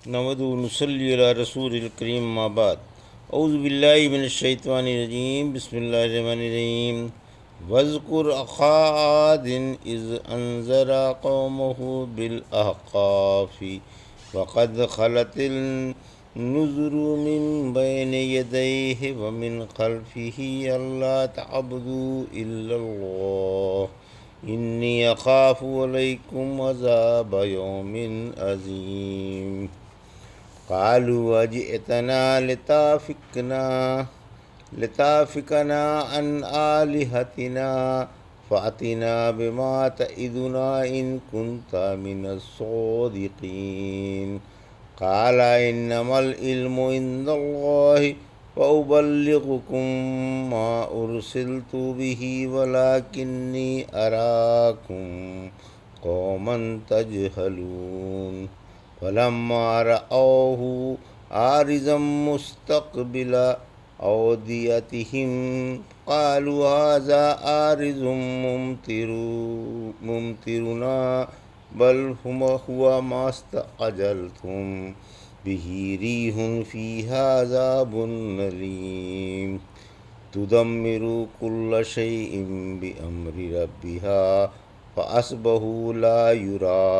نحمدہ و نصلی علی رسول الکریم ما بعد اعوذ باللہ من الشیطان الرجیم بسم اللہ الرحمن الرحیم واذکر اخا عاد اذ انذر قومه بالاحقاف وقد خلت النذر من بین یدیہ ومن خلفہ الا تعبدوا الا اللہ انی اخاف علیکم عذاب یوم عظیم قالوا اجئتنا لتافکنا عن آلہتنا فأتنا بما تعدنا ان كنت من الصادقین قال انما العلم عند اللہ وأبلغكم ما أرسلت به ولكني أراكم قوما تجهلون فلما رأوه عارضا مستقبل أوديتهم قالوا هذا عارض ممطرنا بل هو ما استعجلتم به ريح فيها عذاب أليم تدمر كل شيء بأمر ربها فأصبحوا لا يرى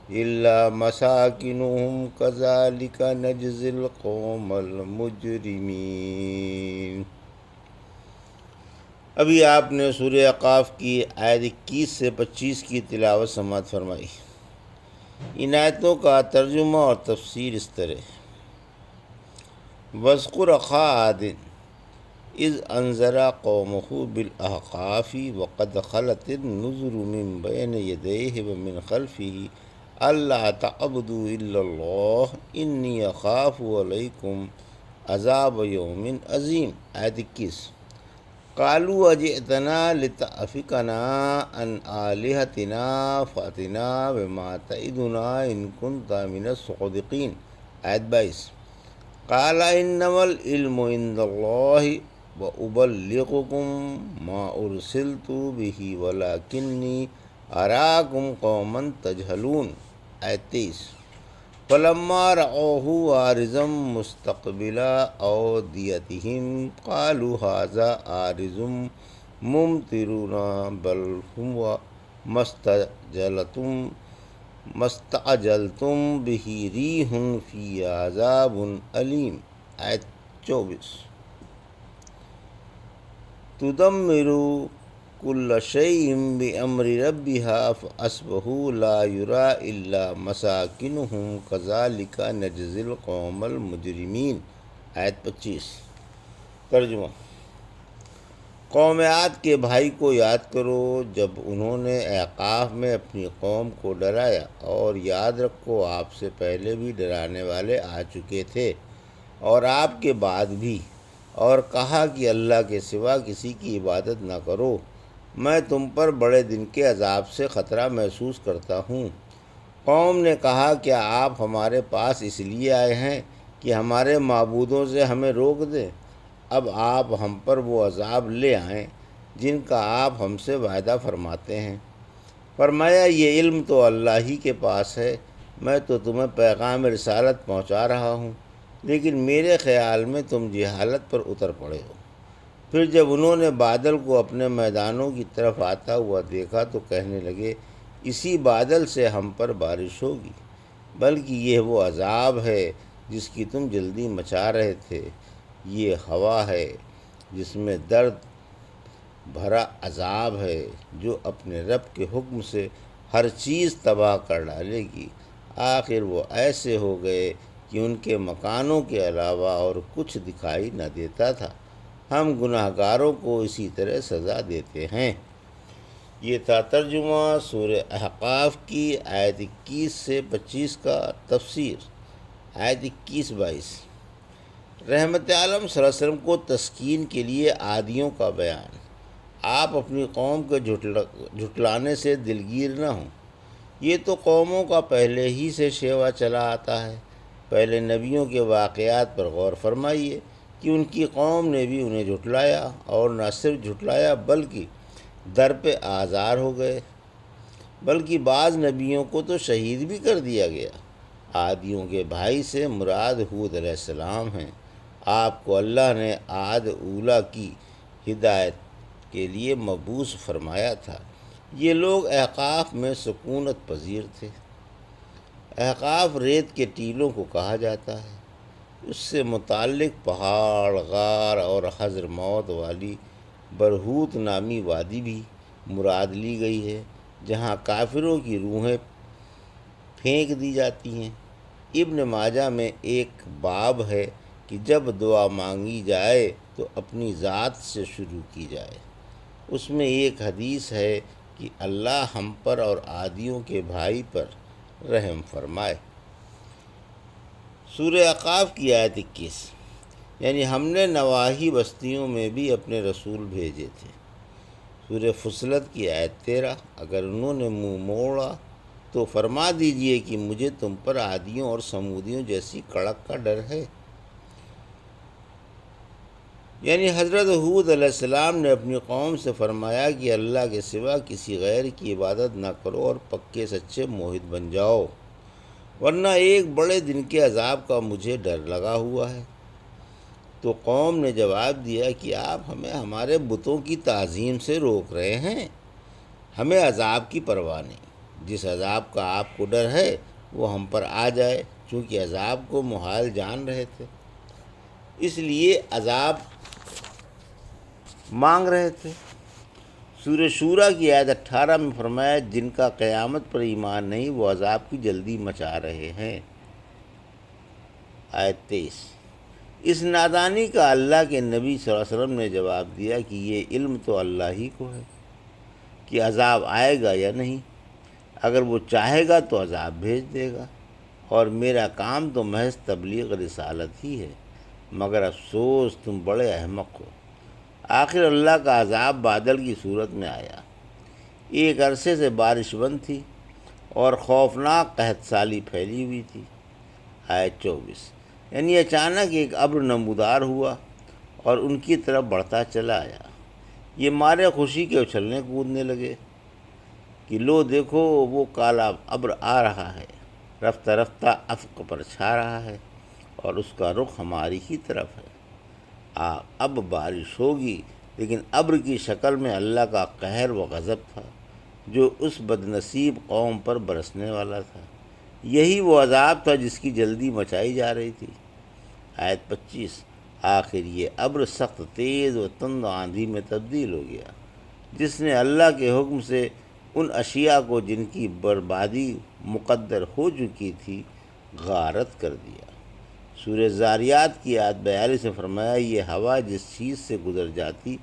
إلا مساكنهم كذلك نجزي القوم المجرمين۔ ابھی آپ نے سورہ اعقاف کی آیت 21 سے 25 کی تلاوت سماعت فرمائی۔ ان آیتوں کا ترجمہ اور تفسیر اس طرح: واذکر اخا عاد اذ انذر قومه بالاحقاف وقد خلت النذر من بین یدیہ ومن خلفہ الا تعبدوا الا اللہ انی اخاف علیکم عذاب یوم عظیم۔ آیت 21: قالوا اجئتنا لتأفکنا عن آلہتنا فأتنا بما تعدنا ان كنت من الصادقین۔ آیت 22: قال انما العلم عند اللہ وأبلغكم ما أرسلت به ولكني أراكم قوما تجهلون۔ آیت 23: فلما رأوه عارضا مستقبل أوديتهم قالوا هذا عارض ممطرنا بل هو ما استعجلتم به ريح فيها عذاب أليم۔ آیت 24: تدمر كل شيء بأمر ربها فأصبحوا لا يرى إلا مساكنهم كذلك نجزي القوم المجرمين۔ آیت 25۔ ترجمہ: قوم عاد کے بھائی کو یاد کرو جب انہوں نے احقاف میں اپنی قوم کو ڈرایا، اور یاد رکھو آپ سے پہلے بھی ڈرانے والے آ چکے تھے اور آپ کے بعد بھی، اور کہا کہ اللہ کے سوا کسی کی عبادت نہ کرو، میں تم پر بڑے دن کے عذاب سے خطرہ محسوس کرتا ہوں۔ قوم نے کہا کیا آپ ہمارے پاس اس لیے آئے ہیں کہ ہمارے معبودوں سے ہمیں روک دیں؟ اب آپ ہم پر وہ عذاب لے آئیں جن کا آپ ہم سے وعدہ فرماتے ہیں۔ فرمایا یہ علم تو اللہ ہی کے پاس ہے، میں تو تمہیں پیغام رسالت پہنچا رہا ہوں، لیکن میرے خیال میں تم جہالت پر اتر پڑے ہو۔ پھر جب انہوں نے بادل کو اپنے میدانوں کی طرف آتا ہوا دیکھا تو کہنے لگے اسی بادل سے ہم پر بارش ہوگی، بلکہ یہ وہ عذاب ہے جس کی تم جلدی مچا رہے تھے، یہ ہوا ہے جس میں درد بھرا عذاب ہے جو اپنے رب کے حکم سے ہر چیز تباہ کر ڈالے گی۔ آخر وہ ایسے ہو گئے کہ ان کے مکانوں کے علاوہ اور کچھ دکھائی نہ دیتا تھا۔ ہم گناہ گاروں کو اسی طرح سزا دیتے ہیں۔ یہ تھا ترجمہ سورہ احقاف کی آیت 21 سے 25 کا تفسیر۔ آیت 21-22: رحمت عالم صلی اللہ علیہ وسلم کو تسکین کے لیے عادیوں کا بیان۔ آپ اپنی قوم کے جھٹلانے سے دلگیر نہ ہوں، یہ تو قوموں کا پہلے ہی سے شیوا چلا آتا ہے۔ پہلے نبیوں کے واقعات پر غور فرمائیے کہ ان کی قوم نے بھی انہیں جھٹلایا، اور نہ صرف جھٹلایا بلکہ در پہ آزار ہو گئے، بلکہ بعض نبیوں کو تو شہید بھی کر دیا گیا۔ عادیوں کے بھائی سے مراد ہود علیہ السلام ہیں۔ آپ کو اللہ نے عاد اولیٰ کی ہدایت کے لیے مبعوث فرمایا تھا۔ یہ لوگ احقاف میں سکونت پذیر تھے۔ احقاف ریت کے ٹیلوں کو کہا جاتا ہے۔ اس سے متعلق پہاڑ، غار اور حضر موت والی برہوت نامی وادی بھی مراد لی گئی ہے، جہاں کافروں کی روحیں پھینک دی جاتی ہیں۔ ابن ماجہ میں ایک باب ہے کہ جب دعا مانگی جائے تو اپنی ذات سے شروع کی جائے۔ اس میں ایک حدیث ہے کہ اللہ ہم پر اور عادیوں کے بھائی پر رحم فرمائے۔ سورہ احقاف کی آیت 21، یعنی ہم نے نواحی بستیوں میں بھی اپنے رسول بھیجے تھے۔ سورہ فصلت کی آیت 13، اگر انہوں نے منہ موڑا تو فرما دیجئے کہ مجھے تم پر عادیوں اور سمودیوں جیسی کڑک کا ڈر ہے۔ یعنی حضرت ہود علیہ السلام نے اپنی قوم سے فرمایا کہ اللہ کے سوا کسی غیر کی عبادت نہ کرو اور پکے سچے موحد بن جاؤ، ورنہ ایک بڑے دن کے عذاب کا مجھے ڈر لگا ہوا ہے۔ تو قوم نے جواب دیا کہ آپ ہمیں ہمارے بتوں کی تعظیم سے روک رہے ہیں، ہمیں عذاب کی پرواہ نہیں۔ جس عذاب کا آپ کو ڈر ہے وہ ہم پر آ جائے، چونکہ عذاب کو محال جان رہے تھے، اس لیے عذاب مانگ رہے تھے۔ سورہ شورى کی آیت 18 میں فرمایا جن کا قیامت پر ایمان نہیں وہ عذاب کی جلدی مچا رہے ہیں۔ آیت 23، اس نادانی کا اللہ کے نبی صلی اللہ علیہ وسلم نے جواب دیا کہ یہ علم تو اللہ ہی کو ہے کہ عذاب آئے گا یا نہیں، اگر وہ چاہے گا تو عذاب بھیج دے گا، اور میرا کام تو محض تبلیغ رسالت ہی ہے، مگر افسوس تم بڑے احمق ہو۔ آخر اللہ کا عذاب بادل کی صورت میں آیا، ایک عرصے سے بارش بند تھی اور خوفناک قحط سالی پھیلی ہوئی تھی۔ آیت 24، یعنی اچانک ایک ابر نمودار ہوا اور ان کی طرف بڑھتا چلا آیا، یہ مارے خوشی کے اچھلنے کودنے لگے کہ لو دیکھو وہ کالا ابر آ رہا ہے، رفتہ رفتہ افق پر چھا رہا ہے اور اس کا رخ ہماری ہی طرف ہے۔ اب بارش ہوگی، لیکن ابر کی شکل میں اللہ کا قہر و غضب تھا جو اس بد نصیب قوم پر برسنے والا تھا۔ یہی وہ عذاب تھا جس کی جلدی مچائی جا رہی تھی۔ آیت 25، آخر یہ ابر سخت تیز و تند آندھی میں تبدیل ہو گیا، جس نے اللہ کے حکم سے ان اشیاء کو جن کی بربادی مقدر ہو چکی تھی غارت کر دیا۔ سورہ زاریات کی آیت 42 میں فرمایا یہ ہوا جس چیز سے گزر جاتی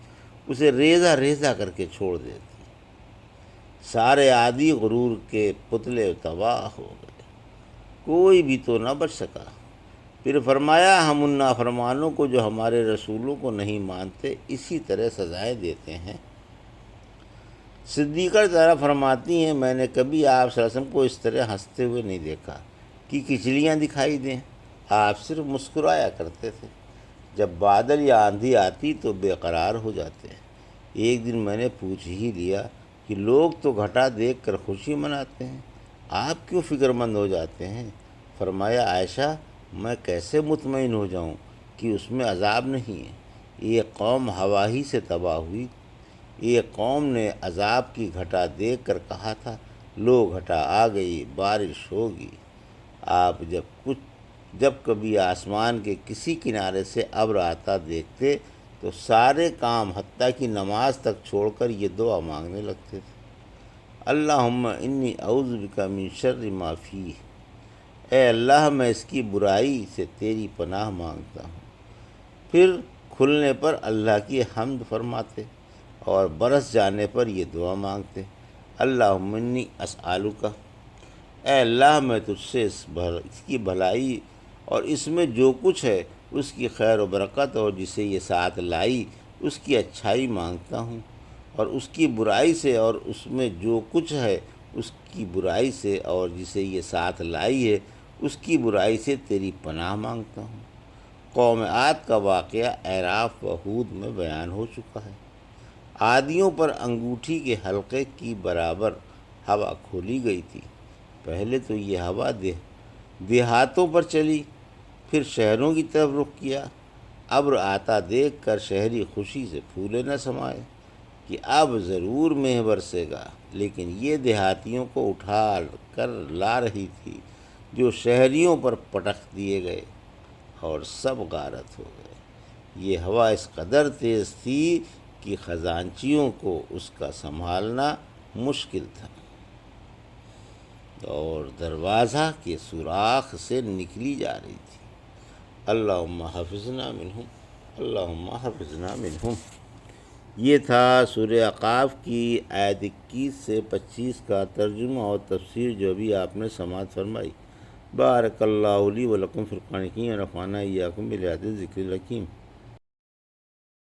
اسے ریزہ ریزہ کر کے چھوڑ دیتی، سارے عادی غرور کے پتلے تباہ ہو گئے، کوئی بھی تو نہ بچ سکا۔ پھر فرمایا ہم ان نافرمانوں کو جو ہمارے رسولوں کو نہیں مانتے اسی طرح سزائیں دیتے ہیں۔ صدیقہ تعالیٰ فرماتی ہیں میں نے کبھی آپ صلی اللہ علیہ وسلم کو اس طرح ہنستے ہوئے نہیں دیکھا کہ کچلیاں دکھائی دیں، آپ صرف مسکرایا کرتے تھے۔ جب بادل یا آندھی آتی تو بے قرار ہو جاتے ہیں۔ ایک دن میں نے پوچھ ہی لیا کہ لوگ تو گھٹا دیکھ کر خوشی مناتے ہیں، آپ کیوں فکر مند ہو جاتے ہیں؟ فرمایا عائشہ میں کیسے مطمئن ہو جاؤں کہ اس میں عذاب نہیں ہے؟ ایک قوم ہوا ہی سے تباہ ہوئی، ایک قوم نے عذاب کی گھٹا دیکھ کر کہا تھا لو گھٹا آ گئی، بارش ہوگی۔ آپ جب کبھی آسمان کے کسی کنارے سے ابر آتا دیکھتے تو سارے کام حتیٰ کہ نماز تک چھوڑ کر یہ دعا مانگنے لگتے تھے، اللہم انی اعوذ بک من شر ما فیہ، اے اللہ میں اس کی برائی سے تیری پناہ مانگتا ہوں۔ پھر کھلنے پر اللہ کی حمد فرماتے اور برس جانے پر یہ دعا مانگتے، اللہم انی اسألک، اے اللہ میں تجھ سے اس کی بھلائی اور اس میں جو کچھ ہے اس کی خیر و برکت اور جسے یہ ساتھ لائی اس کی اچھائی مانگتا ہوں، اور اس کی برائی سے اور اس میں جو کچھ ہے اس کی برائی سے اور جسے یہ ساتھ لائی ہے اس کی برائی سے تیری پناہ مانگتا ہوں۔ قوم عاد کا واقعہ اعراف و ہود میں بیان ہو چکا ہے۔ عادیوں پر انگوٹھی کے حلقے کی برابر ہوا کھولی گئی تھی۔ پہلے تو یہ ہوا دیہاتوں پر چلی، پھر شہروں کی طرف رخ کیا۔ ابر آتا دیکھ کر شہری خوشی سے پھولے نہ سمائے کہ اب ضرور مہ برسے گا، لیکن یہ دیہاتیوں کو اٹھا کر لا رہی تھی جو شہریوں پر پٹخ دیے گئے اور سب غارت ہو گئے۔ یہ ہوا اس قدر تیز تھی کہ خزانچیوں کو اس کا سنبھالنا مشکل تھا، اور دروازہ کے سوراخ سے نکلی جا رہی تھی۔ اللہم حفظنا منہم، اللہم حفظنا منہم۔ یہ تھا سورہ اعقاف کی آیت 21 سے 25 کا ترجمہ اور تفسیر جو ابھی آپ نے سماعت فرمائی۔ بارک اللہ لی و لکم فی القرآن الحکیم ونفعنی وایاکم بالآیات الذکر الحکیم۔